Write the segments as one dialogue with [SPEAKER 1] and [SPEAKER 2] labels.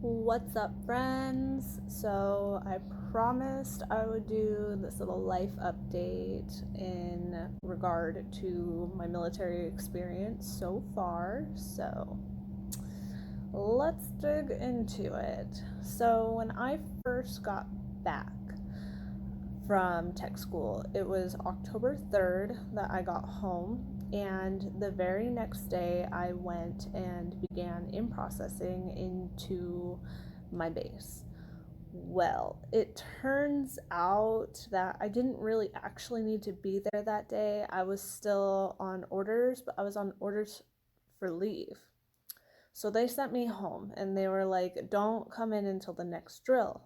[SPEAKER 1] What's up, friends? So I promised I would do this little life update in regard to my military experience so far. So let's dig into it. So when I first got back from tech school, it was October 3rd that I got home, and the very next day I went and began in processing into my base. Well, it turns out that I didn't really actually need to be there that day. I was still on orders, but I was on orders for leave. So they sent me home and they were like, don't come in until the next drill.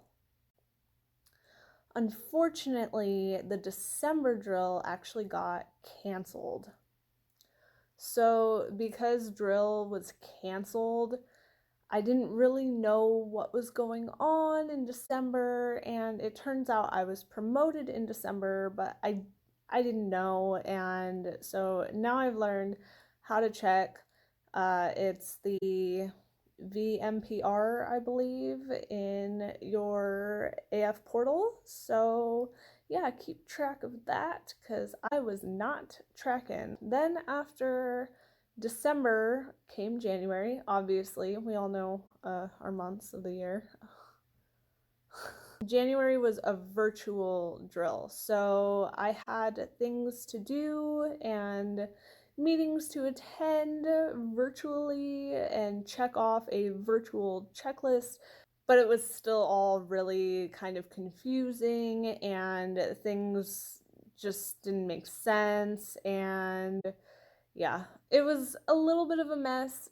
[SPEAKER 1] Unfortunately, the December drill actually got canceled. So, because drill was canceled, I didn't really know what was going on in December, and it turns out I was promoted in December, but I didn't know, and so now I've learned how to check. It's the VMPR, I believe, in your AF portal. So yeah, keep track of that because I was not tracking. Then after December came January. Obviously, we all know our months of the year. January was a virtual drill, so I had things to do and meetings to attend virtually and check off a virtual checklist, but it was still all really kind of confusing and things just didn't make sense. And yeah, it was a little bit of a mess,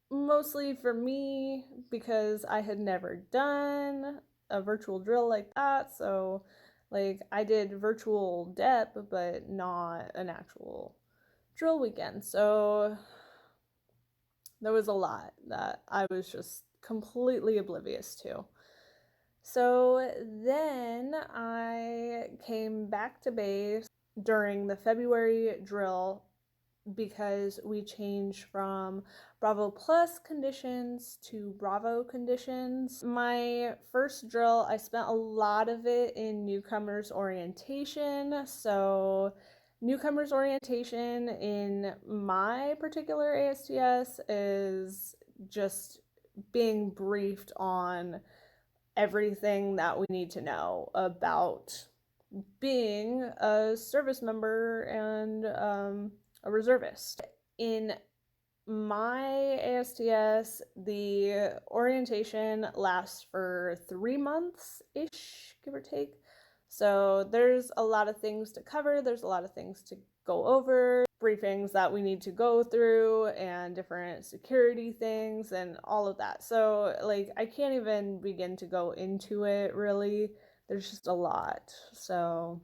[SPEAKER 1] mostly for me because I had never done a virtual drill like that. So, like, I did virtual DEP, but not an actual drill weekend. So, there was a lot that I was just completely oblivious to. So, then I came back to base during the February drill because we changed from Bravo Plus conditions to Bravo conditions. My first drill, I spent a lot of it in newcomers orientation. So newcomers orientation in my particular ASTS is just being briefed on everything that we need to know about being a service member and a reservist. In my ASTS, the orientation lasts for 3 months ish, give or take. So there's a lot of things to cover, there's a lot of things to go over, briefings that we need to go through, and different security things, and all of that. So, like, I can't even begin to go into it really. There's just a lot. So,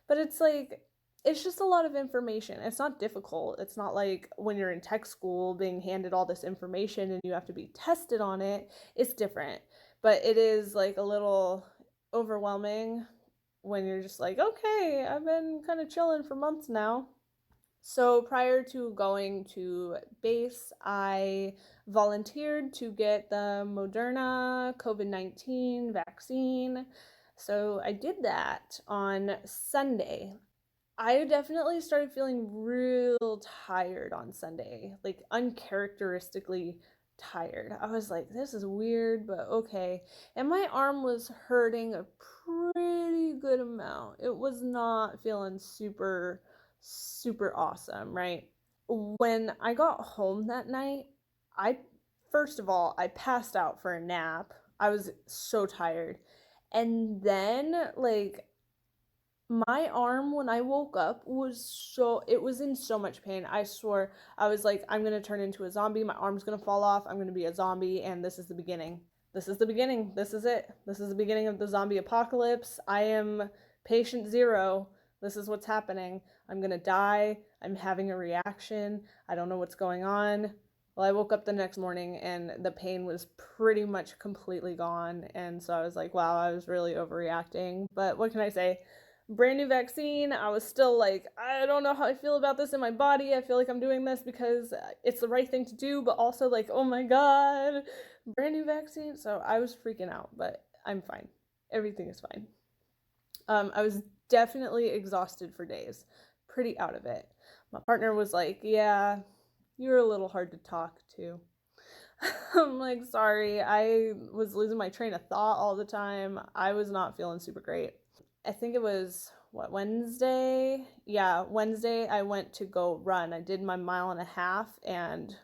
[SPEAKER 1] but it's like, it's just a lot of information. It's not difficult. It's not like when you're in tech school being handed all this information and you have to be tested on it. It's different. But it is like a little overwhelming when you're just like, okay, I've been kind of chilling for months now. So prior to going to base, I volunteered to get the Moderna COVID-19 vaccine. So I did that on Sunday. I definitely started feeling real tired on Sunday, like uncharacteristically tired. I was like, this is weird, but okay. And my arm was hurting a pretty good amount. It was not feeling super awesome, right? When I got home that night, I first of all, I passed out for a nap. I was so tired. And then like my arm when I woke up it was in so much pain. I swore I was like, I'm gonna turn into a zombie, my arm's gonna fall off, I'm gonna be a zombie, and this is the beginning. This is the beginning. This is it. This is the beginning of the zombie apocalypse. I am patient zero. This is what's happening. I'm gonna die. I'm having a reaction. I don't know what's going on. Well, I woke up the next morning and the pain was pretty much completely gone. And so I was like, wow, I was really overreacting. But what can I say? Brand new vaccine. I was still like, I don't know how I feel about this in my body. I feel like I'm doing this because it's the right thing to do, but also like, oh my God, Brand new vaccine, so I was freaking out, but I'm fine. Everything is fine. I was definitely exhausted for days, pretty out of it. My partner was like, "Yeah, you're a little hard to talk to." I'm like, "Sorry, I was losing my train of thought all the time. I was not feeling super great." I think it was what, Wednesday? Yeah, Wednesday I went to go run. I did my 1.5 miles and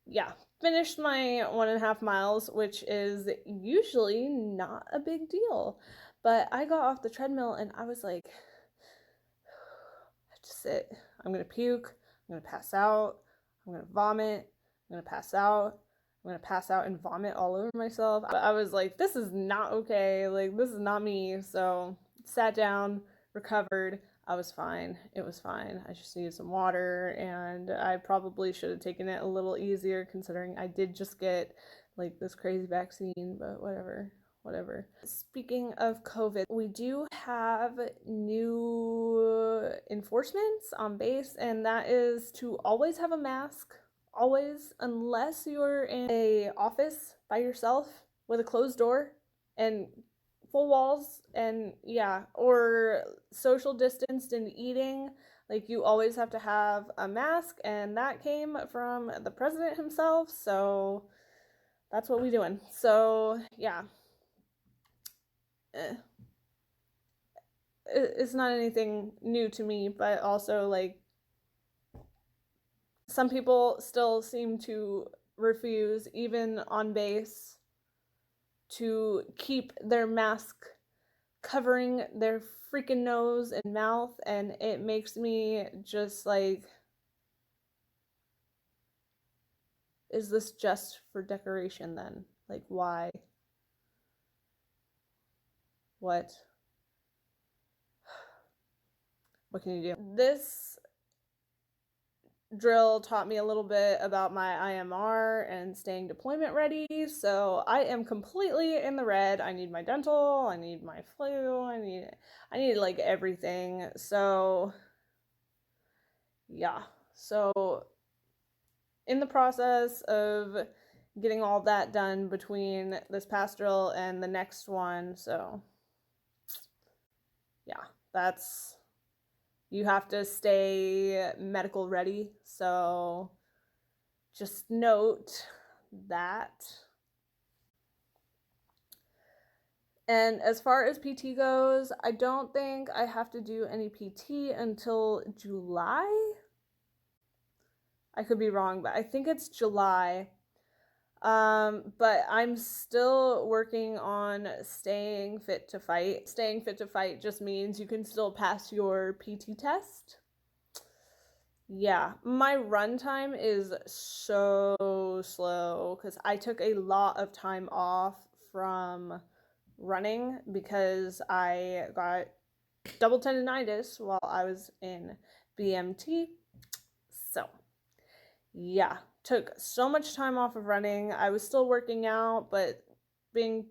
[SPEAKER 1] yeah, finished my 1.5 miles, which is usually not a big deal. But I got off the treadmill and I was like, I just sit. I'm gonna puke. I'm gonna pass out. I'm gonna vomit. I'm gonna pass out. I'm gonna pass out and vomit all over myself. But I was like, this is not okay. Like, this is not me. So, sat down, recovered. I was fine. It was fine. I just needed some water, and I probably should have taken it a little easier considering I did just get like this crazy vaccine, but whatever. Whatever. Speaking of COVID, we do have new enforcements on base, and that is to always have a mask, always, unless you're in a office by yourself with a closed door and full walls, and yeah, or social distanced and eating. Like, you always have to have a mask, and that came from the president himself, so that's what we're doing. So yeah, eh, it's not anything new to me, but also like some people still seem to refuse, even on base, to keep their mask covering their freaking nose and mouth, and it makes me just like, is this just for decoration then? Like, why? What? What can you do? This drill taught me a little bit about my IMR and staying deployment ready. So I am completely in the red. I need my dental, I need my flu, I need like everything. So yeah. So in the process of getting all that done between this past drill and the next one. So yeah, that's, you have to stay medical ready. So just note that. And as far as PT goes, I don't think I have to do any PT until July. I could be wrong, but I think it's July. But I'm still working on staying fit to fight. Staying fit to fight just means you can still pass your PT test. Yeah, my run time is so slow because I took a lot of time off from running because I got double tendonitis while I was in BMT. So, yeah, took so much time off of running. I was still working out, but being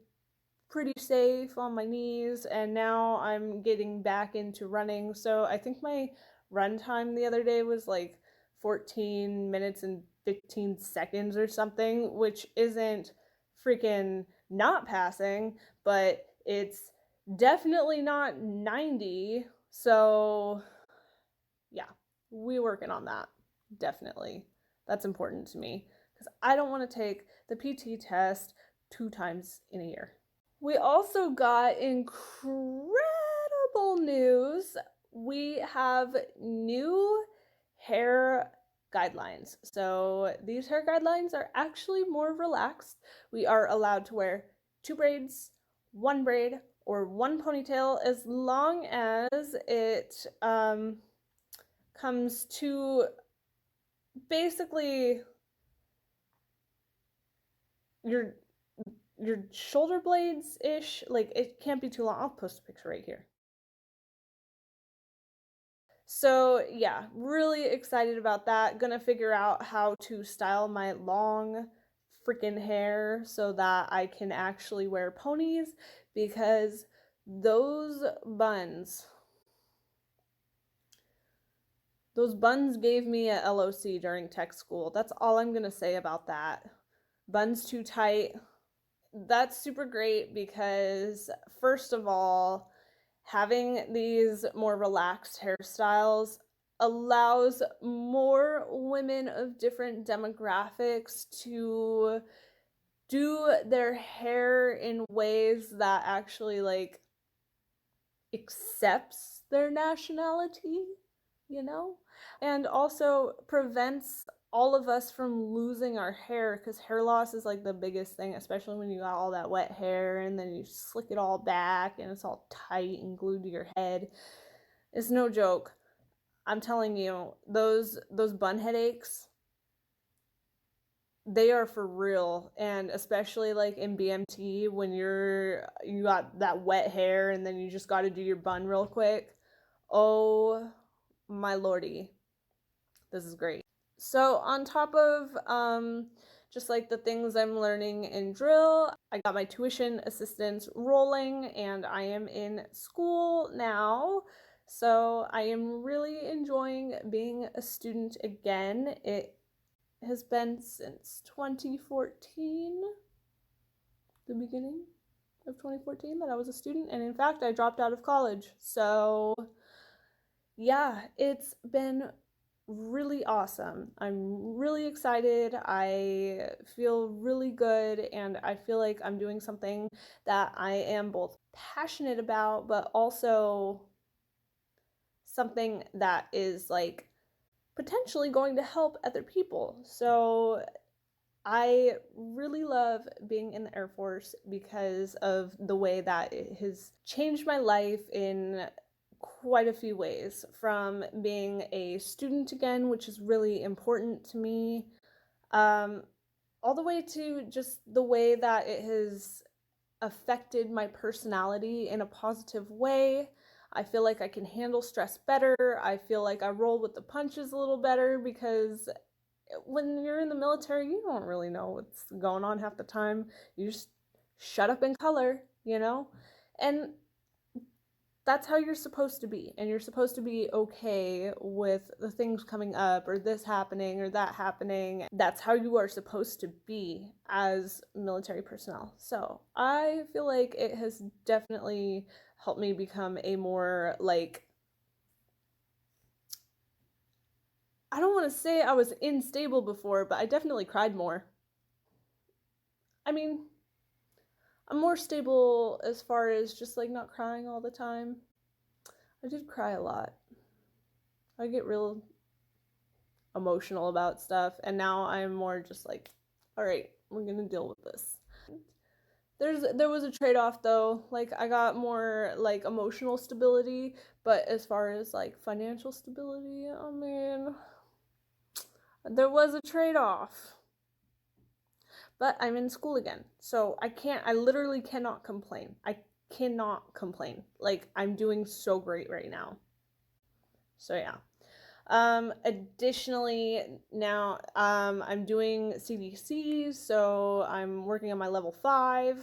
[SPEAKER 1] pretty safe on my knees, and now I'm getting back into running. So I think my run time the other day was like 14 minutes and 15 seconds or something, which isn't freaking not passing, but it's definitely not 90. So yeah, we working on that. Definitely. That's important to me because I don't want to take the PT test 2 times in a year. We also got incredible news. We have new hair guidelines. So these hair guidelines are actually more relaxed. We are allowed to wear 2 braids, 1 braid, or 1 ponytail as long as it comes to basically your shoulder blades ish. Like, it can't be too long. I'll post a picture right here. So yeah, really excited about that. Gonna figure out how to style my long freaking hair so that I can actually wear ponies, because those buns those buns gave me a LOC during tech school. That's all I'm gonna say about that. Buns too tight. That's super great because, first of all, having these more relaxed hairstyles allows more women of different demographics to do their hair in ways that actually like accepts their nationality, you know? And also prevents all of us from losing our hair, because hair loss is like the biggest thing, especially when you got all that wet hair and then you slick it all back and it's all tight and glued to your head. It's no joke. I'm telling you, those bun headaches, they are for real. And especially like in BMT, when you got that wet hair and then you just got to do your bun real quick. Oh my lordy, this is great. So on top of just like the things I'm learning in drill, I got my tuition assistance rolling and I am in school now. So I am really enjoying being a student again. It has been since 2014, the beginning of 2014, that I was a student. And in fact, I dropped out of college. So yeah, it's been really awesome. I'm really excited. I feel really good, and I feel like I'm doing something that I am both passionate about, but also something that is like potentially going to help other people. So I really love being in the Air Force because of the way that it has changed my life in quite a few ways, from being a student again, which is really important to me, um, all the way to just the way that it has affected my personality in a positive way. I feel like I can handle stress better. I feel like I roll with the punches a little better because when you're in the military, you don't really know what's going on half the time. You just shut up and color, you know? And that's how you're supposed to be. And you're supposed to be okay with the things coming up or this happening or that happening. That's how you are supposed to be as military personnel. So I feel like it has definitely helped me become a more like, I don't want to say I was unstable before, but I definitely cried more. I mean, I'm more stable as far as just like not crying all the time. I did cry a lot. I get real emotional about stuff, and now I'm more just like, all right, we're gonna deal with this. There was a trade-off though. Like I got more like emotional stability, but as far as like financial stability, I mean, there was a trade-off. But I'm in school again, so I literally cannot complain. I cannot complain. Like I'm doing so great right now. So yeah. Additionally, now I'm doing CDCs, so I'm working on my level 5.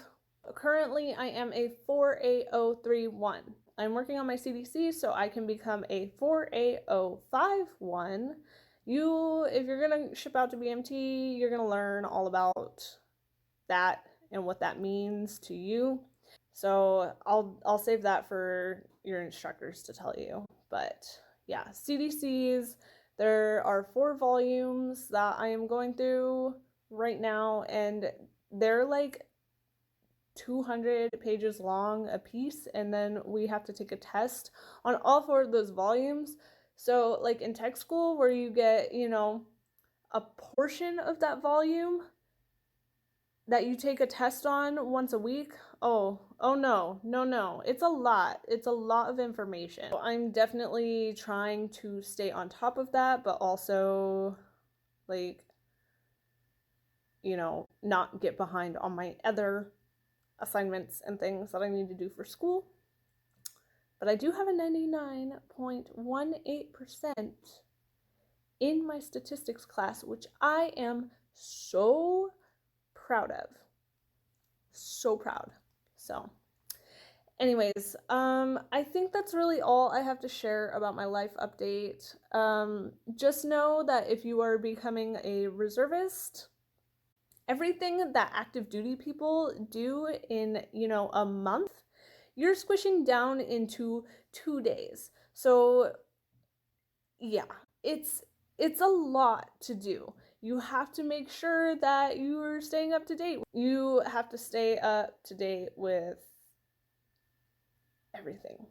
[SPEAKER 1] Currently, I am a 4A031. I'm working on my CDC so I can become a 4A051. If you're gonna ship out to BMT, you're gonna learn all about that and what that means to you. So I'll save that for your instructors to tell you. But yeah, CDCs, there are 4 volumes that I am going through right now, and they're like 200 pages long a piece, and then we have to take a test on all 4 of those volumes. So like in tech school where you get, a portion of that volume that you take a test on once a week. Oh no, no, no. It's a lot. It's a lot of information. I'm definitely trying to stay on top of that, but also like, not get behind on my other assignments and things that I need to do for school. But I do have a 99.18% in my statistics class, which I am so proud of. So proud. So, anyways, I think that's really all I have to share about my life update. Just know that if you are becoming a reservist, Everything that active duty people do in, a month, you're squishing down into 2 days. So yeah, it's a lot to do. You have to make sure that you're staying up to date. You have to stay up to date with everything,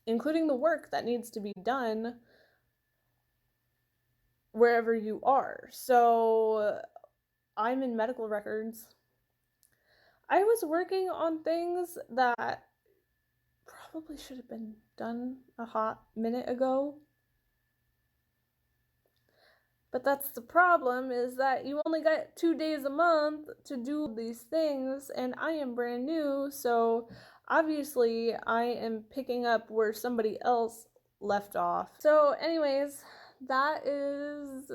[SPEAKER 1] including the work that needs to be done wherever you are. So I'm in medical records. I was working on things that probably should have been done a hot minute ago. But that's the problem, is that you only got 2 days a month to do these things, and I am brand new, so obviously I am picking up where somebody else left off. So anyways, that is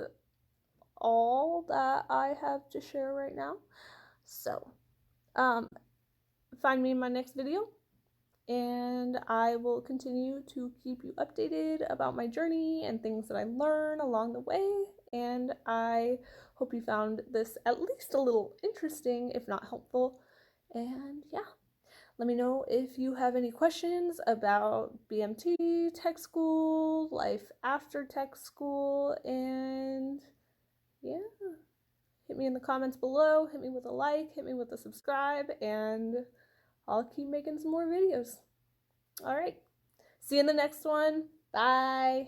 [SPEAKER 1] all that I have to share right now. So find me in my next video, and I will continue to keep you updated about my journey and things that I learn along the way. And I hope you found this at least a little interesting, if not helpful. And yeah, let me know if you have any questions about BMT, tech school, life after tech school, and yeah, hit me in the comments below, hit me with a like, hit me with a subscribe, and I'll keep making some more videos. All right. See you in the next one. Bye.